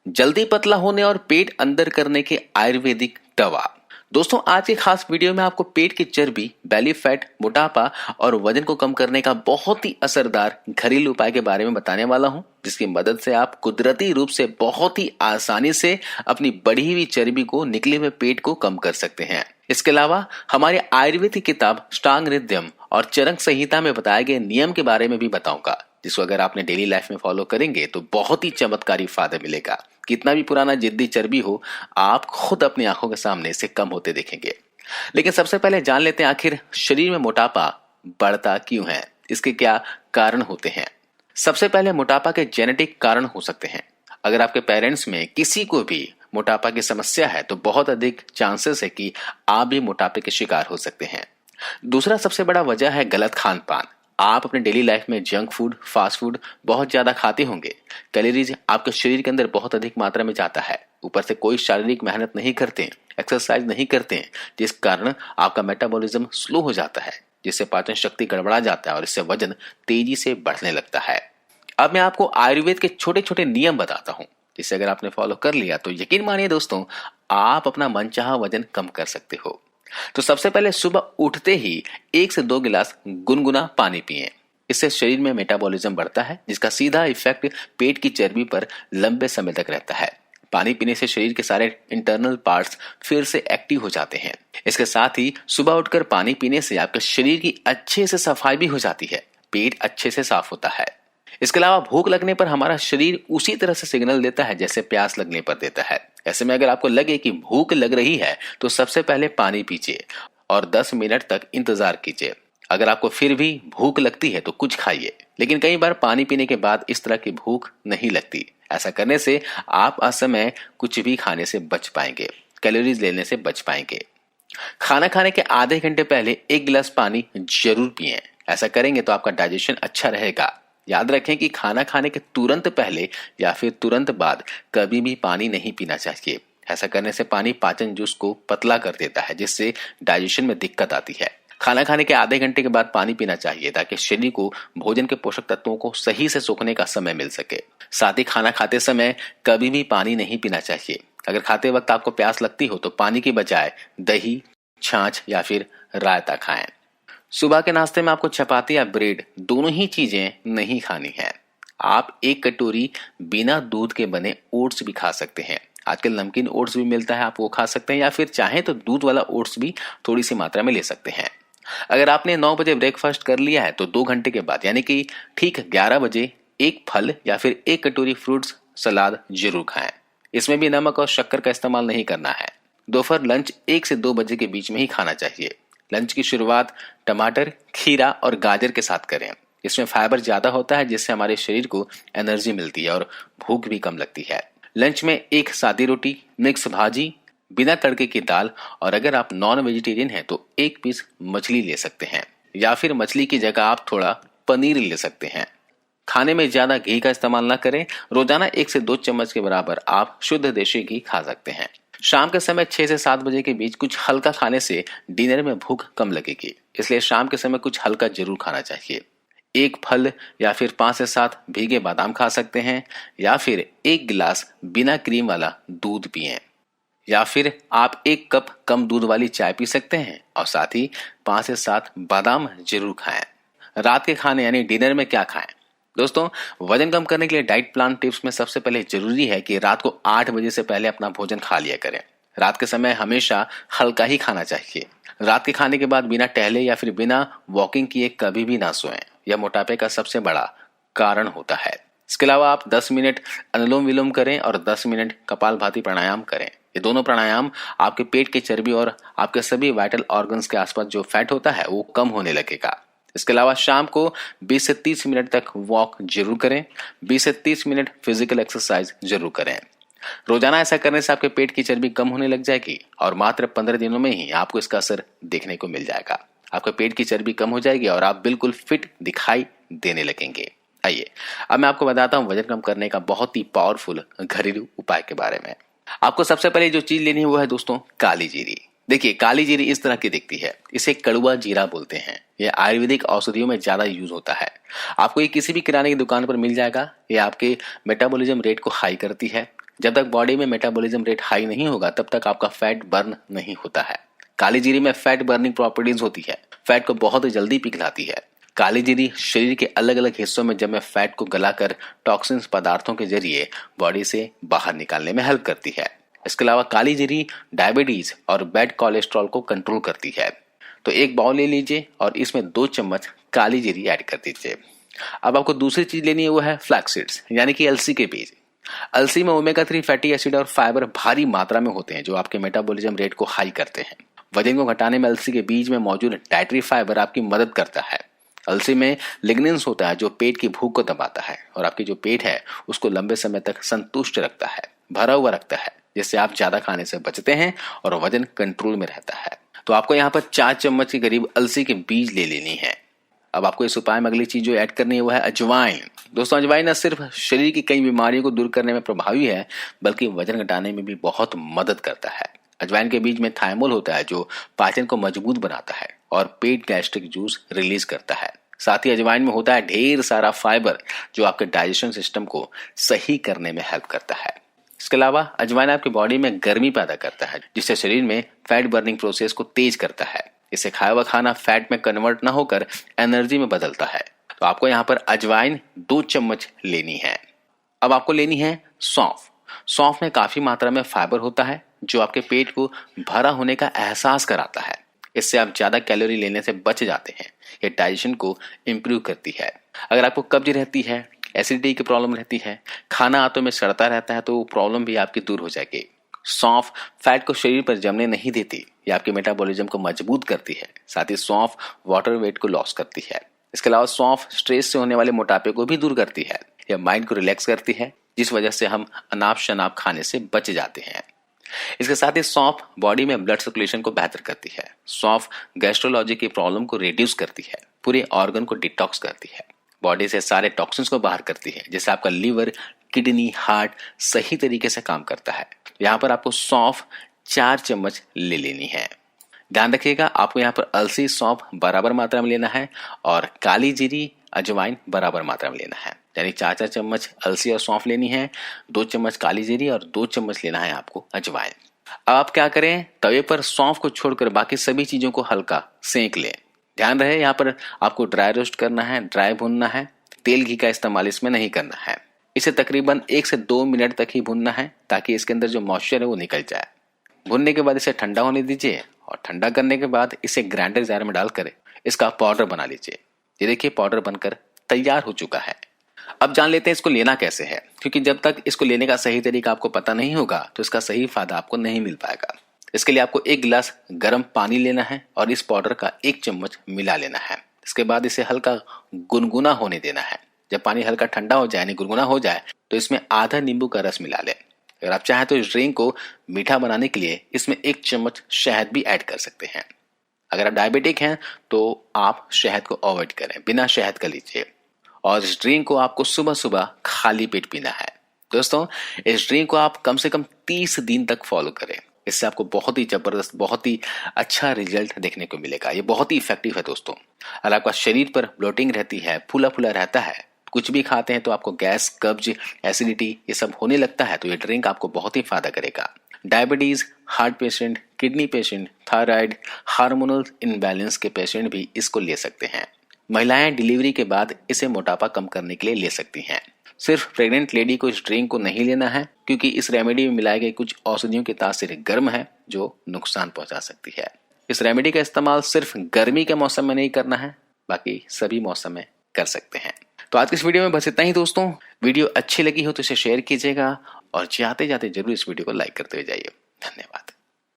जल्दी पतला होने और पेट अंदर करने के आयुर्वेदिक दवा। दोस्तों, आज के खास वीडियो में आपको पेट की चर्बी, बेली फैट, मोटापा और वजन को कम करने का बहुत ही असरदार घरेलू उपाय के बारे में बताने वाला हूं, जिसकी मदद से आप कुदरती रूप से बहुत ही आसानी से अपनी बढ़ी हुई चर्बी को, निकले हुए पेट को कम कर सकते हैं। इसके अलावा हमारी आयुर्वेदिक किताब अष्टांग हृदयम और चरक संहिता में बताए गए नियम के बारे में भी बताऊंगा, जिसको अगर आपने डेली लाइफ में फॉलो करेंगे तो बहुत ही चमत्कारी फायदा मिलेगा। कितना भी पुराना जिद्दी चर्बी हो, आप खुद अपनी आंखों के सामने इसे कम होते देखेंगे। लेकिन सबसे पहले जान लेते हैं आखिर शरीर में मोटापा बढ़ता क्यों है, इसके क्या कारण होते हैं। सबसे पहले मोटापा के जेनेटिक कारण हो सकते हैं। अगर आपके पेरेंट्स में किसी को भी मोटापा की समस्या है तो बहुत अधिक चांसेस है कि आप भी मोटापे के शिकार हो सकते हैं। दूसरा सबसे बड़ा वजह है गलत खान पान। आप अपने डेली लाइफ में जंक फूड, फास्ट फूड बहुत ज्यादा खाते होंगे। कैलोरीज आपके शरीर के अंदर बहुत अधिक मात्रा में जाता है। ऊपर से कोई शारीरिक मेहनत नहीं करते, एक्सरसाइज नहीं करते, जिस कारण आपका मेटाबॉलिज्म स्लो हो जाता है, जिससे पाचन शक्ति गड़बड़ा जाता है और इससे वजन तेजी से बढ़ने लगता है। अब मैं आपको आयुर्वेद के छोटे छोटे नियम बताता हूँ, जिसे अगर आपने फॉलो कर लिया तो यकीन मानिए दोस्तों, आप अपना मनचाहा वजन कम कर सकते हो। तो सबसे पहले सुबह उठते ही 1 से 2 गिलास गुनगुना पानी पिएं। इससे शरीर में मेटाबॉलिज्म बढ़ता है, जिसका सीधा इफेक्ट पेट की चर्बी पर लंबे समय तक रहता है। पानी पीने से शरीर के सारे इंटरनल पार्ट्स फिर से एक्टिव हो जाते हैं। इसके साथ ही सुबह उठकर पानी पीने से आपके शरीर की अच्छे से सफाई भी हो जाती है, पेट अच्छे से साफ होता है। इसके अलावा भूख लगने पर हमारा शरीर उसी तरह से सिग्नल देता है जैसे प्यास लगने पर देता है। ऐसे में अगर आपको लगे कि भूख लग रही है तो सबसे पहले पानी पीजिए और 10 मिनट तक इंतजार कीजिए। अगर आपको फिर भी भूख लगती है तो कुछ खाइए, लेकिन कई बार पानी पीने के बाद इस तरह की भूख नहीं लगती। ऐसा करने से आप असमय कुछ भी खाने से बच पाएंगे, कैलोरीज लेने से बच पाएंगे। खाना खाने के आधे घंटे पहले 1 गिलास पानी जरूर पिएं। ऐसा करेंगे तो आपका डाइजेशन अच्छा रहेगा। याद रखें कि खाना खाने के तुरंत पहले या फिर तुरंत बाद कभी भी पानी नहीं पीना चाहिए। ऐसा करने से पानी पाचन जूस को पतला कर देता है, जिससे डाइजेशन में दिक्कत आती है। खाना खाने के आधे घंटे के बाद पानी पीना चाहिए ताकि शरीर को भोजन के पोषक तत्वों को सही से सोखने का समय मिल सके। साथ ही खाना खाते समय कभी भी पानी नहीं पीना चाहिए। अगर खाते वक्त आपको प्यास लगती हो तो पानी की बजाय दही, छाछ या फिर रायता खाएं। सुबह के नाश्ते में आपको चपाती या ब्रेड, दोनों ही चीजें नहीं खानी है। आप 1 कटोरी बिना दूध के बने ओट्स भी खा सकते हैं। आजकल नमकीन ओट्स भी मिलता है, आप वो खा सकते हैं, या फिर चाहें तो दूध वाला ओट्स भी थोड़ी सी मात्रा में ले सकते हैं। अगर आपने 9 बजे ब्रेकफास्ट कर लिया है तो 2 घंटे के बाद यानी कि ठीक 11 बजे 1 फल या फिर 1 कटोरी फ्रूट्स सलाद जरूर खाएं। इसमें भी नमक और शक्कर का इस्तेमाल नहीं करना है। दोपहर लंच 1 से 2 बजे के बीच में ही खाना चाहिए। लंच की शुरुआत टमाटर, खीरा और गाजर के साथ करें। इसमें फाइबर ज्यादा होता है, जिससे हमारे शरीर को एनर्जी मिलती है और भूख भी कम लगती है। लंच में 1 सादी रोटी, मिक्स भाजी, बिना तड़के की दाल, और अगर आप नॉन वेजिटेरियन हैं तो 1 पीस मछली ले सकते हैं, या फिर मछली की जगह आप थोड़ा पनीर ले सकते हैं। खाने में ज्यादा घी का इस्तेमाल ना करें। रोजाना 1 से 2 चम्मच के बराबर आप शुद्ध देशी घी खा सकते हैं। शाम के समय 6 से 7 बजे के बीच कुछ हल्का खाने से डिनर में भूख कम लगेगी, इसलिए शाम के समय कुछ हल्का जरूर खाना चाहिए। 1 फल या फिर 5 से 7 भीगे बादाम खा सकते हैं, या फिर 1 गिलास बिना क्रीम वाला दूध पिएं, या फिर आप 1 कप कम दूध वाली चाय पी सकते हैं, और साथ ही 5 से 7 बादाम जरूर खाएं। रात के खाने यानी डिनर में क्या खाएं? दोस्तों, वजन कम करने के लिए डाइट प्लान टिप्स में सबसे पहले जरूरी है कि रात को 8 बजे से पहले अपना भोजन खा लिया करें। रात के समय हमेशा हल्का ही खाना चाहिए। रात के खाने के बाद बिना टहले या फिर बिना वॉकिंग किए कभी भी ना सोएं। यह मोटापे का सबसे बड़ा कारण होता है। इसके अलावा आप 10 मिनट अनुलोम विलोम करें और 10 मिनट कपालभाति प्राणायाम करें। ये दोनों प्राणायाम आपके पेट की चर्बी और आपके सभी वाइटल ऑर्गन्स के आसपास जो फैट होता है वो कम होने लगेगा। इसके अलावा शाम को 20 से 30 मिनट तक वॉक जरूर करें। 20 से 30 मिनट फिजिकल एक्सरसाइज जरूर करें। रोजाना ऐसा करने से आपके पेट की चर्बी कम होने लग जाएगी और मात्र 15 दिनों में ही आपको इसका असर देखने को मिल जाएगा। आपके पेट की चर्बी कम हो जाएगी और आप बिल्कुल फिट दिखाई देने लगेंगे। आइए अब मैं आपको बताता हूँ वजन कम करने का बहुत ही पावरफुल घरेलू उपाय के बारे में। आपको सबसे पहले जो चीज लेनी है वो है दोस्तों काली जीरी। देखिए, काली जीरी इस तरह की दिखती है, इसे कड़वा जीरा बोलते हैं। यह आयुर्वेदिक औषधियों में ज्यादा यूज होता है। आपको ये किसी भी किराने की दुकान पर मिल जाएगा। ये आपके मेटाबॉलिज्म रेट को हाई करती है, जब तक बॉडी में मेटाबॉलिज्म रेट हाई नहीं होगा तब तक आपका फैट बर्न नहीं होता है। काली जीरी में फैट बर्निंग प्रॉपर्टीज होती है, फैट को बहुत जल्दी पिघलाती है। काली जीरी शरीर के अलग अलग हिस्सों में जमे फैट को गलाकर टॉक्सिन्स पदार्थों के जरिए बॉडी से बाहर निकालने में हेल्प करती है। इसके अलावा काली जीरी डायबिटीज और बैड कोलेस्ट्रॉल को कंट्रोल करती है। तो एक बाउल ले लीजिए और इसमें 2 चम्मच काली जीरी ऐड कर दीजिए। अब आपको दूसरी चीज लेनी है, वो है फ्लैक्स सीड्स यानी कि अलसी के बीज। अलसी में ओमेगा 3 फैटी एसिड और फाइबर भारी मात्रा में होते हैं जो आपके मेटाबॉलिज्म रेट को हाई करते हैं। वजन को घटाने में अलसी के बीज में मौजूद डाइटरी फाइबर आपकी मदद करता है। अलसी में लिग्निन्स होता है जो पेट की भूख को दबाता है और आपकी जो पेट है उसको लंबे समय तक संतुष्ट रखता है, भरा हुआ रखता है, जिससे आप ज्यादा खाने से बचते हैं और वजन कंट्रोल में रहता है। तो आपको यहाँ पर 4 चम्मच के करीब अलसी के बीज ले लेनी है। अब आपको इस उपाय में अगली चीज जो ऐड करनी है वो है अजवाइन। दोस्तों, अजवाइन न सिर्फ शरीर की कई बीमारियों को दूर करने में प्रभावी है बल्कि वजन घटाने में भी बहुत मदद करता है। अजवाइन के बीज में थाइमोल होता है जो पाचन को मजबूत बनाता है और पेट गैस्ट्रिक जूस रिलीज करता है। साथ ही अजवाइन में होता है ढेर सारा फाइबर जो आपके डाइजेशन सिस्टम को सही करने में हेल्प करता है। इसके अलावा अजवाइन आपकी बॉडी में गर्मी पैदा करता है जिससे शरीर में फैट बर्निंग प्रोसेस को तेज करता है। इससे खाया हुआ खाना फैट में कन्वर्ट न होकर एनर्जी में बदलता है। तो आपको यहाँ पर अजवाइन 2 चम्मच लेनी है। अब आपको लेनी है सौंफ। सौंफ में काफी मात्रा में फाइबर होता है जो आपके पेट को भरा होने का एहसास कराता है। इससे आप ज्यादा कैलोरी लेने से बच जाते हैं। ये डाइजेशन को इम्प्रूव करती है। अगर आपको कब्ज रहती है, एसिडिटी की प्रॉब्लम रहती है, खाना हाथों में सड़ता रहता है तो वो प्रॉब्लम भी आपकी दूर हो जाएगी। सौंफ फैट को शरीर पर जमने नहीं देती, ये आपके मेटाबॉलिज्म को मजबूत करती है। साथ ही सौंफ वाटर वेट को लॉस करती है। इसके अलावा सौंफ स्ट्रेस से होने वाले मोटापे को भी दूर करती है। यह माइंड को रिलैक्स करती है जिस वजह से हम अनाप शनाप खाने से बच जाते हैं। इसके साथ ही सौंफ बॉडी में ब्लड सर्कुलेशन को बेहतर करती है। सौंफ गैस्ट्रोलॉजी की प्रॉब्लम को रिड्यूस करती है, पूरे ऑर्गन को डिटॉक्स करती है, बॉडी से सारे टॉक्सिन्स को बाहर करती है, जिससे आपका लीवर, किडनी, हार्ट सही तरीके से काम करता है। यहाँ पर आपको सौंफ 4 चम्मच ले लेनी है। ध्यान रखिएगा आपको यहाँ पर अलसी सौंफ बराबर मात्रा में लेना है और काली जीरी अजवाइन बराबर मात्रा में लेना है। यानी 4-4 चम्मच अलसी और सौंफ लेनी है, 2 चम्मच काली जीरी और 2 चम्मच लेना है आपको अजवाइन। अब आप क्या करें, तवे पर सौंफ को छोड़कर बाकी सभी चीजों को हल्का सेंक लें। ध्यान रहे यहाँ पर आपको ड्राई रोस्ट करना है, ड्राई भूनना है, तेल घी का इस्तेमाल इसमें नहीं करना है। इसे तकरीबन 1 से 2 मिनट तक ही भूनना है ताकि इसके अंदर जो मॉइस्चर है वो निकल जाए। भूनने के बाद इसे ठंडा होने दीजिए और ठंडा करने के बाद इसे ग्राइंडर जार में डालकर इसका पाउडर बना लीजिए। ये देखिए पाउडर बनकर तैयार हो चुका है। अब जान लेते हैं इसको लेना कैसे है, क्योंकि जब तक इसको लेने का सही तरीका आपको पता नहीं होगा तो इसका सही फायदा आपको नहीं मिल पाएगा। इसके लिए आपको 1 गिलास गर्म पानी लेना है और इस पाउडर का 1 चम्मच मिला लेना है। इसके बाद इसे हल्का गुनगुना होने देना है। जब पानी हल्का ठंडा हो जाए यानी गुनगुना हो जाए तो इसमें आधा नींबू का रस मिला लें। अगर आप चाहें तो इस ड्रिंक को मीठा बनाने के लिए इसमें 1 चम्मच शहद भी ऐड कर सकते हैं। अगर आप डायबिटिक हैं तो आप शहद को अवॉइड करें, बिना शहद का लीजिए। और इस ड्रिंक को आपको सुबह सुबह खाली पेट पीना है। दोस्तों, इस ड्रिंक को आप कम से कम 30 दिन तक फॉलो करें। इससे आपको बहुत ही जबरदस्त, बहुत ही अच्छा रिजल्ट देखने को मिलेगा। ये बहुत ही इफेक्टिव है दोस्तों। अगर आपका शरीर पर ब्लोटिंग रहती है, फूला फूला रहता है, कुछ भी खाते हैं तो आपको गैस, कब्ज, एसिडिटी ये सब होने लगता है, तो ये ड्रिंक आपको बहुत ही फायदा करेगा। Diabetes, heart patient, kidney patient, thyroid, hormonal imbalance के पेशेंट भी इसको ले सकते हैं। महिलाएं डिलीवरी के बाद इसे मोटापा कम करने के लिए ले सकती हैं। सिर्फ प्रेग्नेंट लेडी को इस ड्रिंक को नहीं लेना है क्योंकि इस रेमेडी में मिलाए गए कुछ औषधियों की तासीर गर्म है जो नुकसान पहुंचा सकती है। इस रेमेडी का इस्तेमाल सिर्फ गर्मी के मौसम में नहीं करना है, बाकी सभी मौसम में कर सकते हैं। तो आज की इस वीडियो में बस इतना ही दोस्तों। वीडियो अच्छी लगी हो तो इसे शेयर कीजिएगा और जाते जाते जरूर इस वीडियो को लाइक करते हुए जाइए। धन्यवाद।